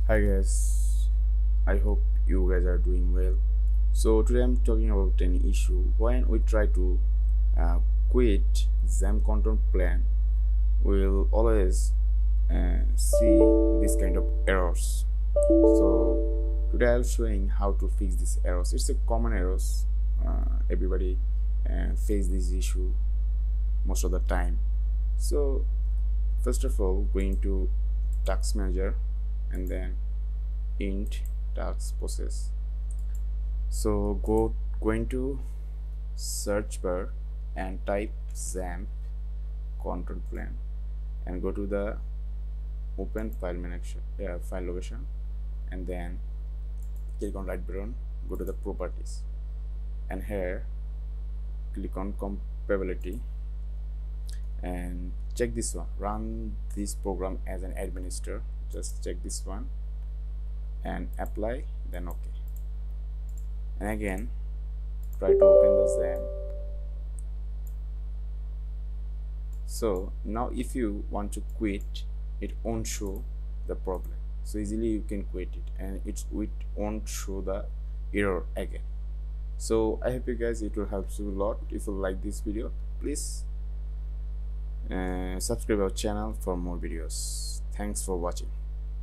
Hi guys, I hope you guys are doing well. So today I'm talking about an issue when we try to uh, quit XAMPP control plan. We'll always see this kind of errors. So today I'm showing how to fix these errors. It's a common errors. Everybody face this issue most of the time. So first of all, going to task manager and then int task process. So going to search bar and type XAMPP control plan and go to the open file manager, file location, and then click on right button, go to the properties, and here click on compatibility and check this one, run this program as an administrator. Just check this one and apply, then okay, and again try to open the XAMPP. So now if you want to quit, it won't show the problem, so easily you can quit it and it won't show the error again. So I hope you guys it will help you a lot. If you like this video, please subscribe our channel for more videos. Thanks for watching.